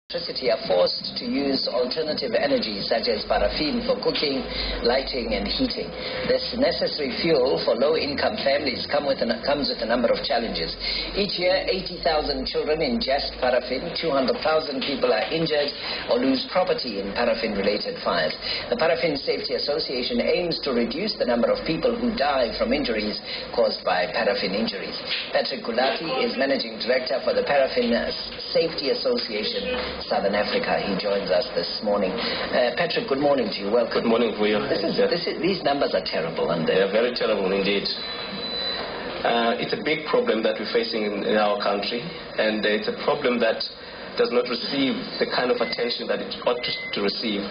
Electricity are forced to use alternative energy such as paraffin for cooking, lighting and heating. This necessary fuel for low-income families comes with a number of challenges. Each year, 80,000 children ingest paraffin, 200,000 people are injured or lose property in paraffin-related fires. The Paraffin Safety Association aims to reduce the number of people who die from injuries caused by paraffin injuries. Patrick Kulati is Managing Director for the Paraffin Safety Association Southern Africa. He joins us this morning. Patrick, good morning to you. Welcome. Good morning, Vuyo. These numbers are terrible, aren't they? They are very terrible indeed. It's a big problem that we're facing in our country, and it's a problem that does not receive the kind of attention that it ought to receive.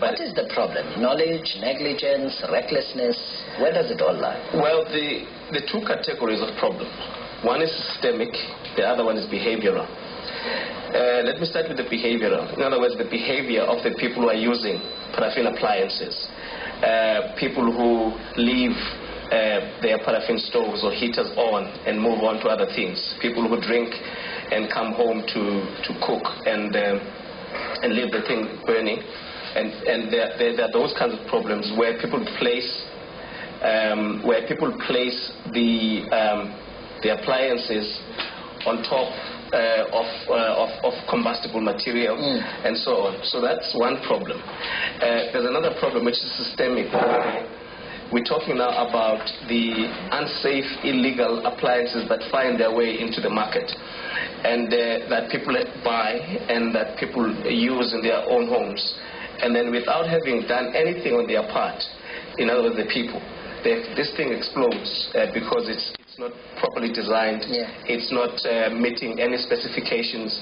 What is the problem? Knowledge, negligence, recklessness? Where does it all lie? Well, the two categories of problem. One is systemic, the other one is behavioral. Let me start with the behavioral. In other words, the behavior of the people who are using paraffin appliances. People who leave their paraffin stoves or heaters on and move on to other things. People who drink and come home to cook and leave the thing burning. And there are those kinds of problems where people place the appliances on top of combustible material and so on. So that's one problem. There's another problem which is systemic. We're talking now about the unsafe, illegal appliances that find their way into the market and that people buy and that people use in their own homes. And then without having done anything on their part, in other words, the people, this thing explodes because it's not properly designed. It's not meeting any specifications.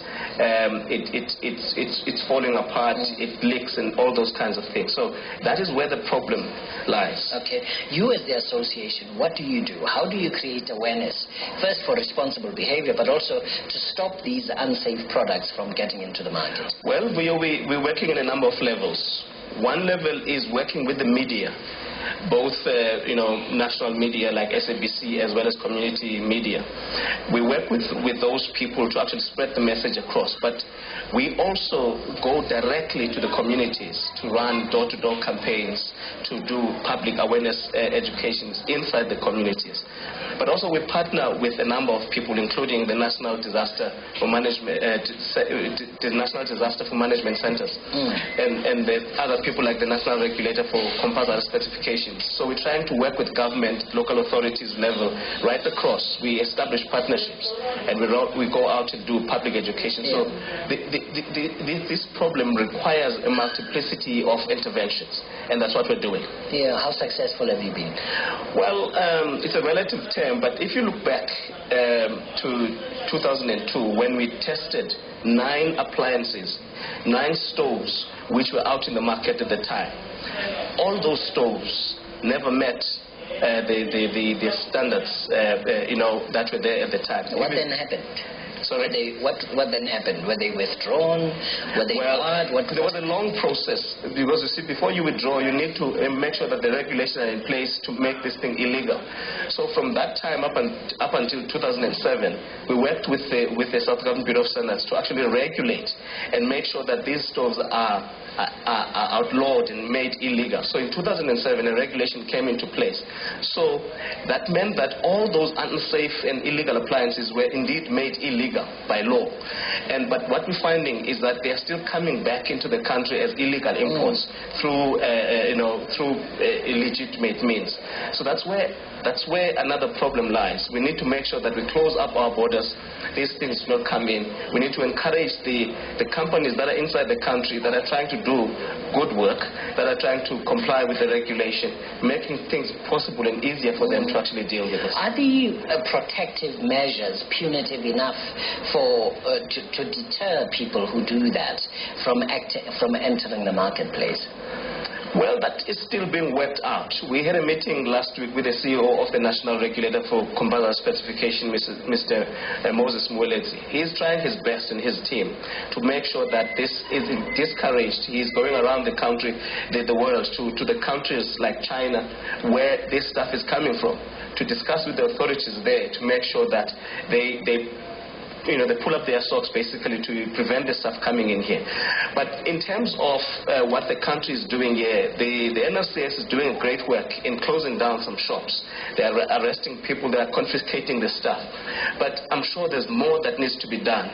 It's falling apart. It leaks and all those kinds of things. So that is where the problem lies. Okay. You as the association, what do you do? How do you create awareness, first for responsible behavior, but also to stop these unsafe products from getting into the market? Well, we're working in a number of levels. One level is working with the media, both national media like SABC as well as community media. We work with those people to actually spread the message across, but we also go directly to the communities to run door-to-door campaigns, to do public awareness educations inside the communities. But also we partner with a number of people, including the National Disaster for Management, Centers, and the other people like the National Regulator for Compulsory Certifications. So we're trying to work with government, local authorities level, right across. We establish partnerships, and we go out to do public education. So this problem requires a multiplicity of interventions, and that's what we're doing. Yeah. How successful have you been? Well, it's a relative term, but if you look back to 2002, when we tested 9 appliances, 9 stoves which were out in the market at the time, all those stoves never met the standards that were there at the time. What then happened? Sorry? What then happened? Were they withdrawn? Were they barred? There was a long process, because you see, before you withdraw, you need to make sure that the regulations are in place to make this thing illegal. So from that time up until 2007, we worked with the South African Bureau of Standards to actually regulate and make sure that these stores are outlawed and made illegal. So in 2007, a regulation came into place. So that meant that all those unsafe and illegal appliances were indeed made illegal by law. But what we're finding is that they are still coming back into the country as illegal imports through illegitimate means. So that's where another problem lies. We need to make sure that we close up our borders. These things do not come in. We need to encourage the companies that are inside the country that are trying to do good work, that are trying to comply with the regulation, making things possible and easier for them to actually deal with this. Are the protective measures punitive enough to deter people who do that from entering the marketplace? Well, that is still being worked out. We had a meeting last week with the CEO of the National Regulator for Compulsory Certification, Mr. Moses Mbuli. He's trying his best and his team to make sure that this is discouraged. He's going around the country, the world, to the countries like China, where this stuff is coming from, to discuss with the authorities there to make sure that they they pull up their socks basically to prevent the stuff coming in here. But in terms of what the country is doing here, the NLCS is doing great work in closing down some shops. They are arresting people, they are confiscating the stuff. But I'm sure there's more that needs to be done.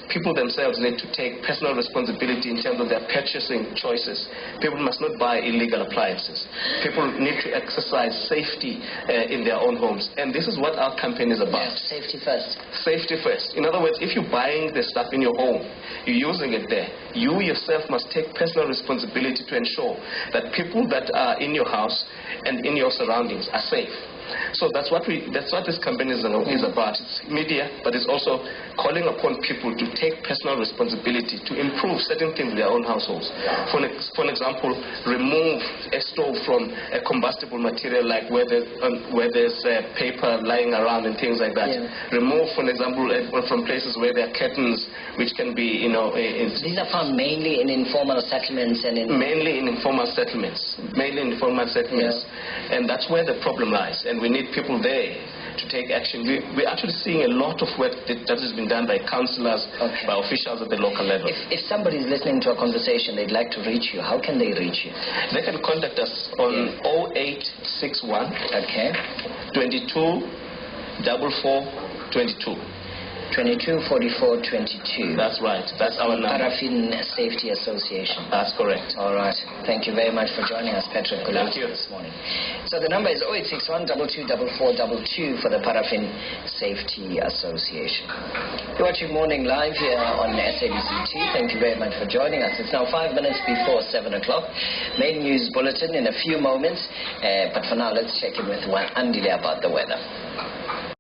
People themselves need to take personal responsibility in terms of their purchasing choices. People must not buy illegal appliances. People need to exercise safety in their own homes. And this is what our campaign is about. Yes, safety first. Safety first. In other words, if you're buying the stuff in your home, you're using it there, you yourself must take personal responsibility to ensure that people that are in your house and in your surroundings are safe. So that's what this campaign is about. It's media, but it's also calling upon people to take personal responsibility to improve certain things in their own households. For an example, remove a stove from a combustible material like where there's paper lying around and things like that. Yeah. Remove, for example, from places where there are curtains, which can be, These are found mainly in informal settlements mainly in informal settlements. Yeah. And that's where the problem lies. And we need people there to take action. We're actually seeing a lot of work that has been done by councillors, by officials at the local level. If somebody is listening to a conversation, they'd like to reach you, how can they reach you? They can contact us on 0861 22 44 22. 22 44 22. That's right. That's our number. Paraffin Safety Association. That's correct. All right. Thank you very much for joining us, Patrick Kulati, this morning. So the number is 0861 224422 for the Paraffin Safety Association. You're watching Morning Live here on SABC2. Thank you very much for joining us. It's now 5 minutes before 7 o'clock. Main news bulletin in a few moments. But for now, let's check in with Andile about the weather.